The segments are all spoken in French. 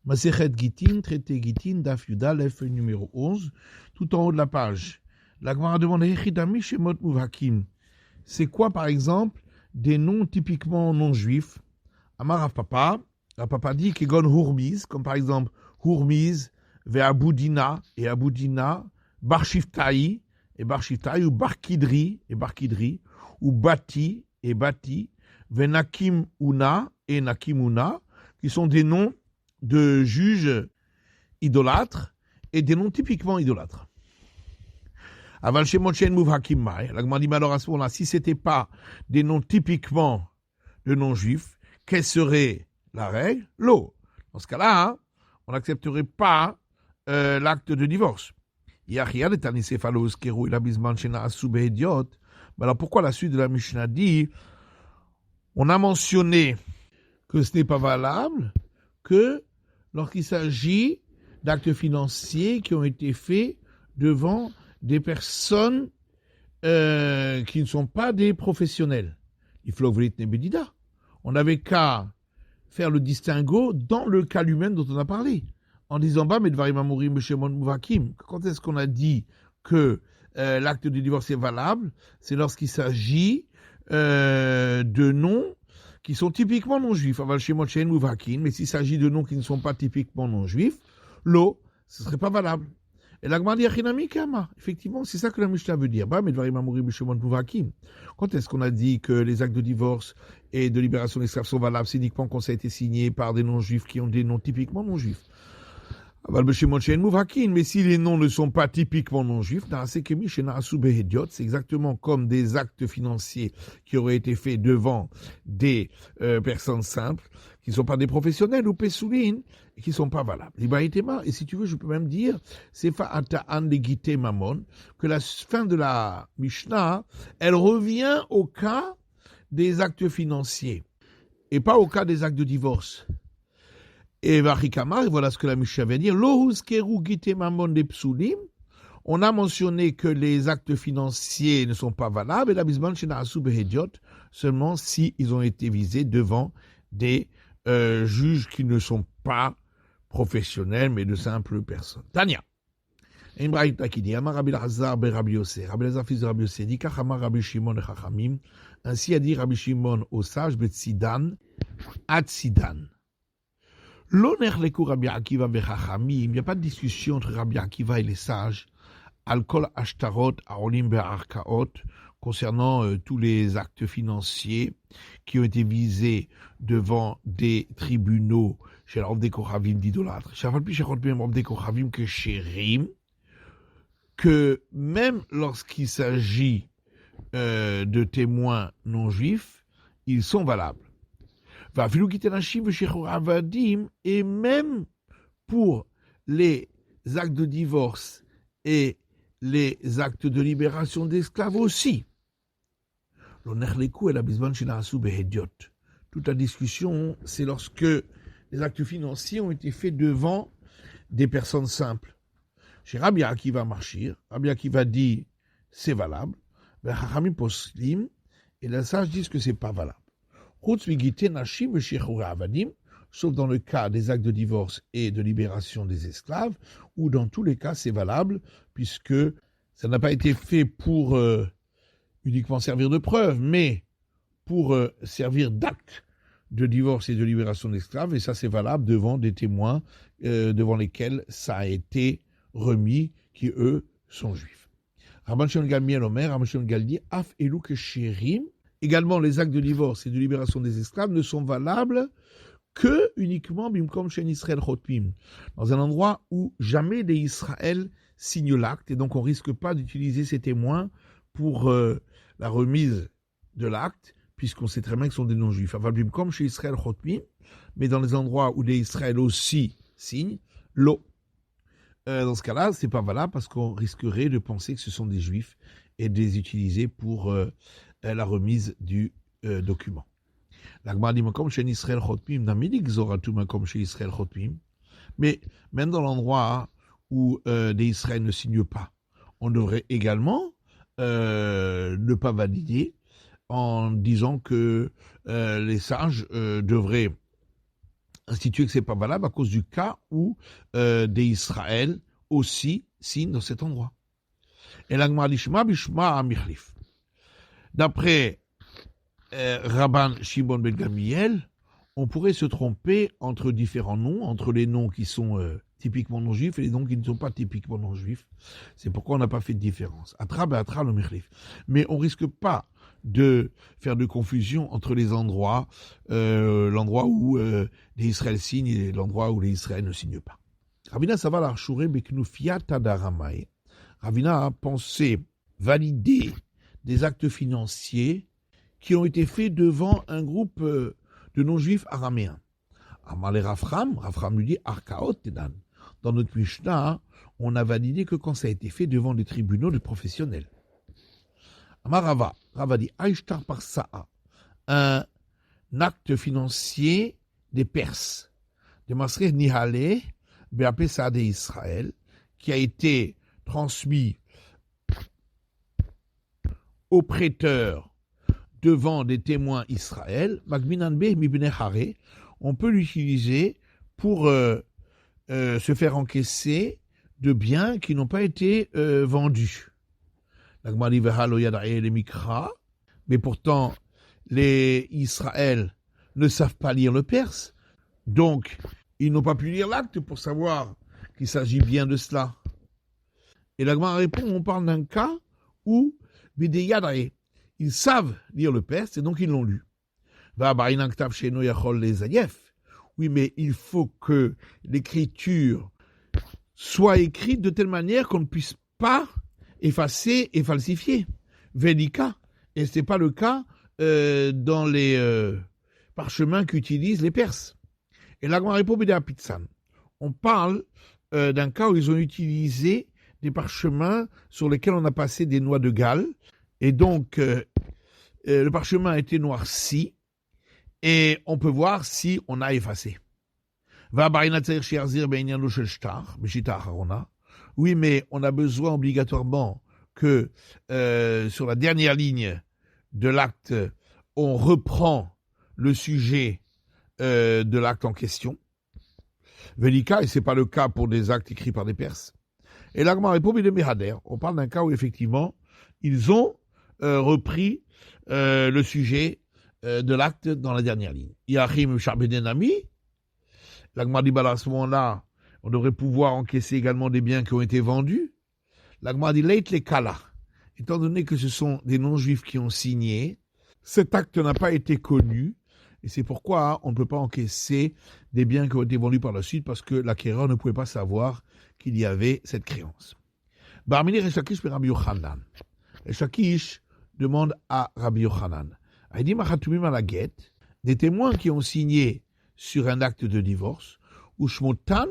Masechet Gittin, traité Gittin, Daf Yudalef, numéro 11, tout en haut de la page. La Gemara demande Hechidami Shemot Muvhakim. C'est quoi, par exemple, des noms typiquement non juifs? Amar Rav Papa dit Kegon Hurmiz, comme par exemple Hurmiz, Ve'Aboudina, et Aboudina, Barshiftaï, et Barshiftaï, ou Barkidri, et Barkidri, ou Bati, et Bati, Ve'Nakim Una, et Nakim Una, qui sont des noms de juges idolâtres et des noms typiquement idolâtres. Aval Shemot She'en Muvhakim Mai, la Gemara dit alors à ce moment-là, si c'était pas des noms typiquement de non-juifs, quelle serait la règle? L'eau. Dans ce cas-là, hein, on n'accepterait pas l'acte de divorce. Alors pourquoi la suite de la Mishnah dit on a mentionné que ce n'est pas valable que lorsqu'il s'agit d'actes financiers qui ont été faits devant des personnes qui ne sont pas des professionnels. On n'avait qu'à faire le distinguo dans le cas lui-même dont on a parlé, en disant quand est-ce qu'on a dit que l'acte de divorce est valable? C'est lorsqu'il s'agit de noms qui sont typiquement non-juifs. Mais s'il s'agit de noms qui ne sont pas typiquement non-juifs, ce ne serait pas valable. Et la Gemara dit effectivement, c'est ça que la Mishnah veut dire. Quand est-ce qu'on a dit que les actes de divorce et de libération d'esclaves sont valables? C'est uniquement quand ça a été signé par des non-juifs qui ont des noms typiquement non-juifs. Mais si les noms ne sont pas typiquement non-juifs, c'est exactement comme des actes financiers qui auraient été faits devant des personnes simples, qui ne sont pas des professionnels ou pessoulines, et qui ne sont pas valables. Et si tu veux, je peux même dire, c'est mamon, que la fin de la Mishnah, elle revient au cas des actes financiers, et pas au cas des actes de divorce. Et voilà ce que la Mishnah vient dire. On a mentionné que les actes financiers ne sont pas valables, et la bisman seulement si ils ont été visés devant des juges qui ne sont pas professionnels, mais de simples personnes. Tania. Ainsi a dit Rabbi Shimon au sage Betsidan, Atsidan. Il n'y a pas de discussion entre Rabbi Akiva et les sages Al-Kol Ashtarot Aolim Be'arkaot concernant tous les actes financiers qui ont été visés devant des tribunaux chez l'Ordre des Koravim d'idolâtres. Que même lorsqu'il s'agit de témoins non-juifs, ils sont valables. Et même pour les actes de divorce et les actes de libération d'esclaves aussi. Toute la discussion, c'est lorsque les actes financiers ont été faits devant des personnes simples. Chez Rabbi Akiva Marchir, Rabbi Akiva dit c'est valable, et les sages disent que c'est pas valable. Sauf dans le cas des actes de divorce et de libération des esclaves, où dans tous les cas c'est valable, puisque ça n'a pas été fait pour uniquement servir de preuve, mais pour servir d'acte de divorce et de libération d'esclaves, et ça c'est valable devant des témoins devant lesquels ça a été remis, qui eux sont juifs. Rabban Shimon Gamliel Omer, Rabban Shimon Gamliel dit Af elu kesherim. Également, les actes de divorce et de libération des esclaves ne sont valables que uniquement bimkom shen Israël chotmim, dans un endroit où jamais les Israël signent l'acte, et donc on risque pas d'utiliser ces témoins pour la remise de l'acte, puisqu'on sait très bien qu'ils sont des non-juifs. Aval bimkom shen Israël chotmim, mais dans les endroits où les Israël aussi signent, dans ce cas-là, c'est pas valable parce qu'on risquerait de penser que ce sont des juifs et de les utiliser pour la remise du document. La Gemara dit mais même dans l'endroit où des Israël ne signent pas, on devrait également ne pas valider en disant que les sages devraient institué que c'est pas valable à cause du cas où des Israël aussi signent dans cet endroit. Et l'Agmara dit Shema bishma amichlif. D'après Rabban Shimon ben Gamliel, on pourrait se tromper entre différents noms, entre les noms qui sont typiquement non-juifs et les noms qui ne sont pas typiquement non-juifs. C'est pourquoi on n'a pas fait de différence. Atra be'atra lo michlif. Mais on risque pas de faire de confusion entre les endroits, l'endroit où les Israël signent et l'endroit où les Israël ne signent pas. Ravina Saval Arshuré Beknufia Tadaramai. Ravina a pensé valider des actes financiers qui ont été faits devant un groupe de non-juifs araméens. Amalé Rafram lui dit Arkaot Tedan. Dans notre Mishnah, on a validé que quand ça a été fait devant des tribunaux de professionnels. Amarava, Rava dit Aishtar par Sa'a, un acte financier des Perses, de Masreh Nihale, Beapé Saade Israël, qui a été transmis aux prêteurs devant des témoins Israël, Magminanbe Mibne Hare, on peut l'utiliser pour se faire encaisser de biens qui n'ont pas été vendus. Mais pourtant, les Israël ne savent pas lire le perse, donc ils n'ont pas pu lire l'acte pour savoir qu'il s'agit bien de cela. Et l'Agmara répond, on parle d'un cas où ils savent lire le perse et donc ils l'ont lu. Oui, mais il faut que l'écriture soit écrite de telle manière qu'on ne puisse pas effacer et falsifier. Velika. Et ce n'est pas le cas dans les parchemins qu'utilisent les Perses. Et l'Agmara répond, on parle d'un cas où ils ont utilisé des parchemins sur lesquels on a passé des noix de Galles. Et donc, le parchemin a été noirci. Et on peut voir si on a effacé. Oui, mais on a besoin obligatoirement que sur la dernière ligne de l'acte, on reprend le sujet de l'acte en question. Velika, et ce n'est pas le cas pour des actes écrits par des Perses. Et l'Agmara répond, on parle d'un cas où effectivement, ils ont repris le sujet de l'acte dans la dernière ligne. Yachim Sharbedenami, l'Agmara dit, à ce moment-là, on devrait pouvoir encaisser également des biens qui ont été vendus. L'Agmara dit, Leit les Kala. Étant donné que ce sont des non-juifs qui ont signé, cet acte n'a pas été connu, et c'est pourquoi on ne peut pas encaisser des biens qui ont été vendus par la suite, parce que l'acquéreur ne pouvait pas savoir qu'il y avait cette créance. Barmini Reshakish Rabbi Yochanan. Reshakish demande à Rabbi Yochanan, des témoins qui ont signé sur un acte de divorce, ou Shmotan,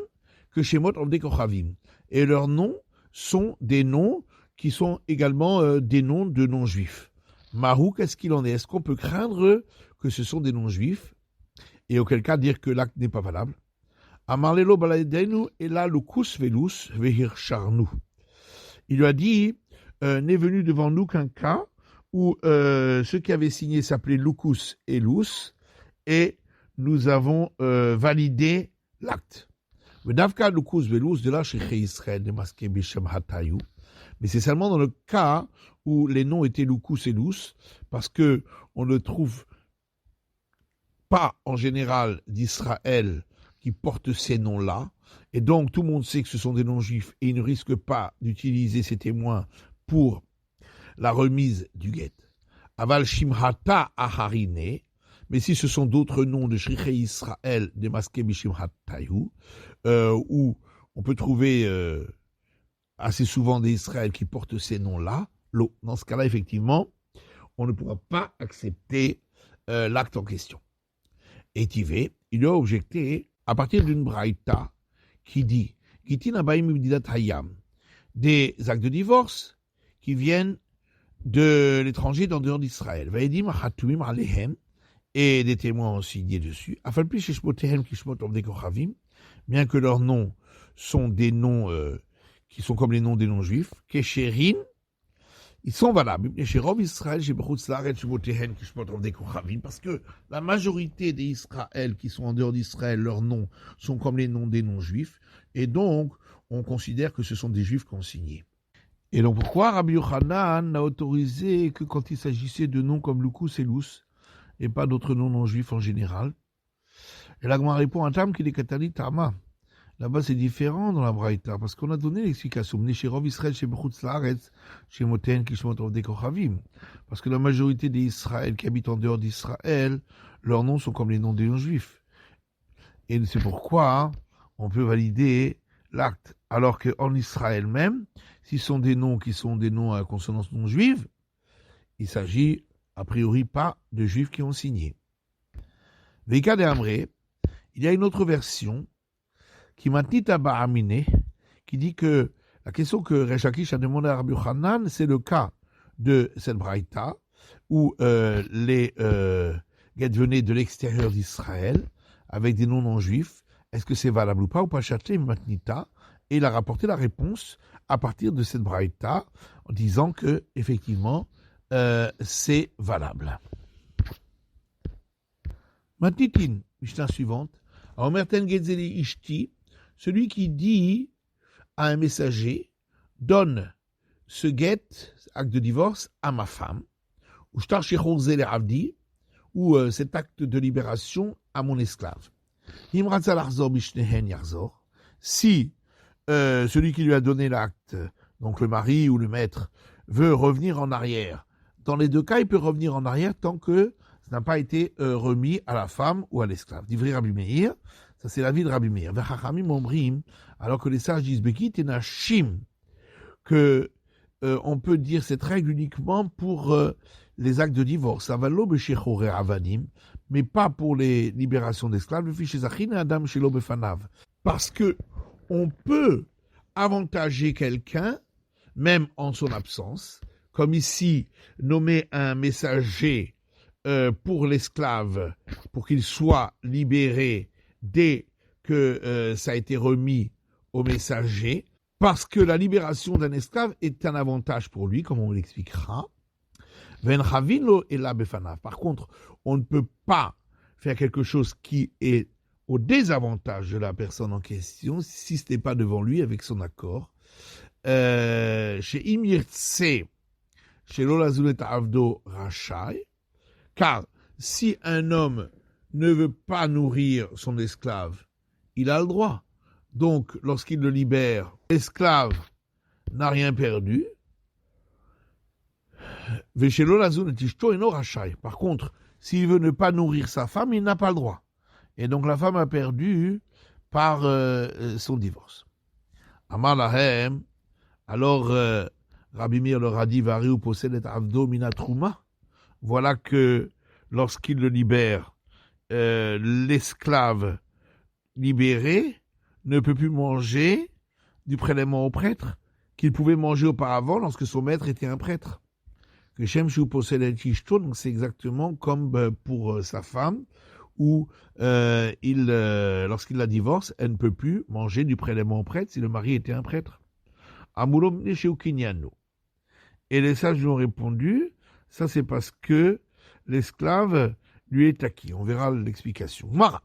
que Shemot Ovdei Kochavim. Et leurs noms sont des noms qui sont également des noms de non-juifs. Mahou, qu'est-ce qu'il en est? Est-ce qu'on peut craindre que ce sont des non-juifs? Et auquel cas dire que l'acte n'est pas valable? Amarlelo baladenu ela lukus velus vehir charnu. Il lui a dit, n'est venu devant nous qu'un cas où ceux qui avaient signé s'appelaient Lukus et Lus, et nous avons validé l'acte. Mais c'est seulement dans le cas où les noms étaient Lukus et Lus, parce que on ne trouve pas en général d'Israël qui porte ces noms-là, et donc tout le monde sait que ce sont des non-juifs, et ils ne risquent pas d'utiliser ces témoins pour la remise du guet. Aval Shimhata Aharine, mais si ce sont d'autres noms de Shrichei Israël, de Maske Bishimhatayu, où on peut trouver assez souvent des Israël qui portent ces noms-là, dans ce cas-là, effectivement, on ne pourra pas accepter l'acte en question. Et Tivé, il a objecté à partir d'une braïta qui dit Gitin Abaim Ibdidat Hayam, des actes de divorce qui viennent de l'étranger dans dehors d'Israël. Vaedim Hatumim Alehem, et des témoins ont signé dessus. Afalpi Sheshmotehem Kishmot Ovdei Kochavim, bien que leurs noms sont des noms qui sont comme les noms des non-juifs. Kesherin, ils sont valables. Parce que la majorité des Israël qui sont en dehors d'Israël, leurs noms sont comme les noms des non-juifs, et donc on considère que ce sont des juifs consignés. Et donc pourquoi Rabbi Yochanan n'a autorisé que quand il s'agissait de noms comme Lukus et Lous, et pas d'autres noms non-juifs en général? Et la Gemara répond à Tam qu'il est Katali Tama. Là-bas, c'est différent dans la Braïta, parce qu'on a donné l'explication. Parce que la majorité des Israël qui habitent en dehors d'Israël, leurs noms sont comme les noms des non-juifs. Et c'est pourquoi on peut valider l'acte. Alors qu'en Israël même, s'ils sont des noms qui sont des noms à consonance non-juive, il s'agit a priori pas de juifs qui ont signé. Veka de Amré, il y a une autre version qui qui dit que la question que Resh Lakish a demandé à Rabbi Yochanan, c'est le cas de cette braïta où les guettes venaient de l'extérieur d'Israël avec des noms non-juifs. Est-ce que c'est valable ou pas? Ou pas châté matnita? Et il a rapporté la réponse à partir de cette braïta en disant que effectivement c'est valable. Matnitin, Mishnah suivante. Omerten Getzeli Ishti, celui qui dit à un messager, donne ce guet, acte de divorce, à ma femme, ou shtar shechor zele avdi, ou cet acte de libération à mon esclave. Imratza larzor bishnehen yarzor. Si celui qui lui a donné l'acte, donc le mari ou le maître, veut revenir en arrière, dans les deux cas, il peut revenir en arrière tant que ça n'a pas été remis à la femme ou à l'esclave. D'Ivri Rabbi Meir, ça c'est l'avis de Rabbi Meir. Alors que les sages disent Bekit et Nashim, que on peut dire cette règle uniquement pour les actes de divorce. Avalo beshechore avadim, mais pas pour les libérations d'esclaves. Le fichier Zachin et Adam shelo befanav. Parce que on peut avantager quelqu'un, même en son absence, comme ici, nommer un messager pour l'esclave, pour qu'il soit libéré dès que ça a été remis au messager, parce que la libération d'un esclave est un avantage pour lui, comme on l'expliquera. Par contre, on ne peut pas faire quelque chose qui est au désavantage de la personne en question, si ce n'est pas devant lui avec son accord. Chez Imirtse, chez Lolazulet Avdo Rachai, car si un homme ne veut pas nourrir son esclave, il a le droit. Donc, lorsqu'il le libère, l'esclave n'a rien perdu. Par contre, s'il veut ne pas nourrir sa femme, il n'a pas le droit. Et donc la femme a perdu par son divorce. Amar lahem, alors Rabbi Meir leur a dit, Variou possède et avdo minatrouma. Voilà que lorsqu'il le libère, l'esclave libéré ne peut plus manger du prélèvement au prêtre qu'il pouvait manger auparavant lorsque son maître était un prêtre. Que Shemshu possède et Tishto, donc c'est exactement comme pour sa femme, où lorsqu'il la divorce, elle ne peut plus manger du prélèvement au prêtre si le mari était un prêtre. Amulom Nesheu Kinyano. Et les sages lui ont répondu, ça c'est parce que l'esclave lui est acquis. On verra l'explication. Mara.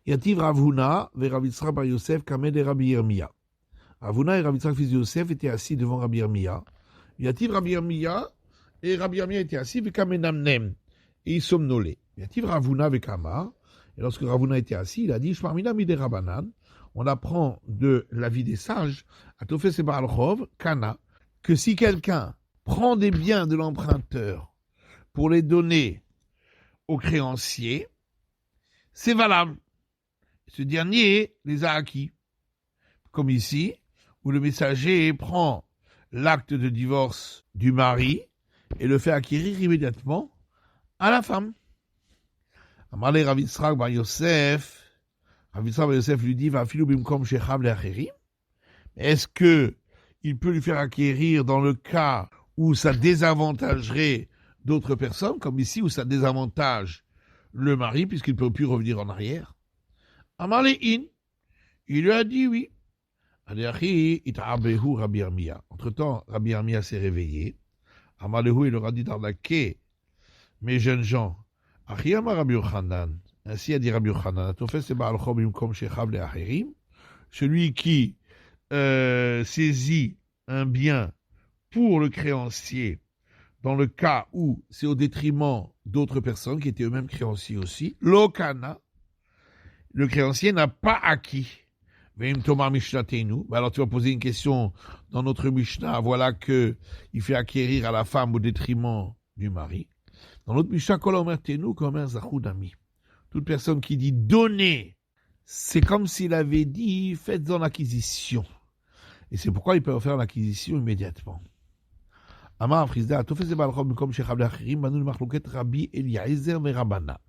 Yativ Ravuna, Rabbi Yitzchak bar Yosef, Kamed et Rabbi Yirmiyah. Ravuna et Rabbi Yitzchak fils de Yosef étaient assis devant Rabbi Yirmiyah. Yativ Rabbi Yirmiyah, et Rabbi Yirmiyah était assis, Kamed Namnem, et ils somnolaient. Yativ Ravuna avec Amar, et lorsque Ravuna était assis, il a dit, Shmarmina mide Rabanan, on apprend de la vie des sages, Atofes et Baalchov, Kana, que si quelqu'un prend des biens de l'emprunteur pour les donner au créancier, c'est valable. Ce dernier les a acquis. Comme ici, où le messager prend l'acte de divorce du mari et le fait acquérir immédiatement à la femme. Amalé Rav Yitzchak bar Yosef, Rav Yitzchak bar Yosef lui dit, va filou bimkom shechav le'acherim. Est-ce que il peut lui faire acquérir dans le cas où ça désavantagerait d'autres personnes, comme ici où ça désavantage le mari puisqu'il ne peut plus revenir en arrière? Amalé in, il lui a dit oui. Entre-temps, Rabbi Yirmiyah s'est réveillé. Amalehu, il leur a dit d'arnaquer mes jeunes gens. Achiyama Rabbi Yochanan. Ainsi a dit Rabbi Yochanan. Celui qui saisit un bien pour le créancier, dans le cas où c'est au détriment d'autres personnes qui étaient eux-mêmes créanciers aussi, l'okana, le créancier n'a pas acquis. Alors tu vas poser une question dans notre Mishnah, voilà que il fait acquérir à la femme au détriment du mari. Dans notre Mishnah, toute personne qui dit donner, c'est comme s'il avait dit faites-en l'acquisition. Et c'est pourquoi il peut faire l'acquisition immédiatement. Amar Frisda, Rabbi Eliezer Merabana.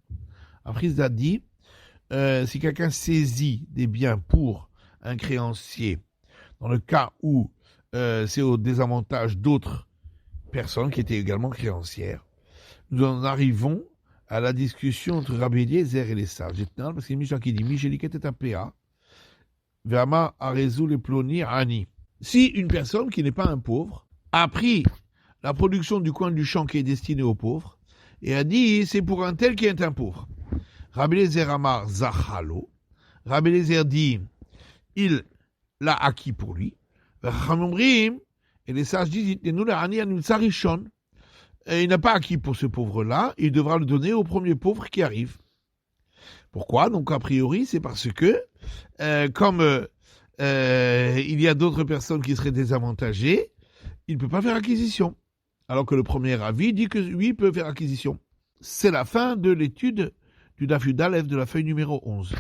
Frisda dit si quelqu'un saisit des biens pour un créancier, dans le cas où c'est au désavantage d'autres personnes qui étaient également créancières, nous en arrivons à la discussion entre Rabbi Eliezer et les sages. Parce qu'il y a une Mishnah qui dit Micheliket et Apéa, Vama Arezou les Ploni Ani. Si une personne qui n'est pas un pauvre a pris la production du coin du champ qui est destiné aux pauvres et a dit c'est pour un tel qui est un pauvre. Rabbi Eliezer Amar Zachalo. Rabbi Eliezer dit il l'a acquis pour lui. Et les sages disent il n'a pas acquis pour ce pauvre-là, il devra le donner au premier pauvre qui arrive. Pourquoi ? Donc a priori c'est parce que comme il y a d'autres personnes qui seraient désavantagées, il ne peut pas faire acquisition. Alors que le premier avis dit que lui peut faire acquisition. C'est la fin de l'étude du Daf Yud Aleph de la feuille numéro 11.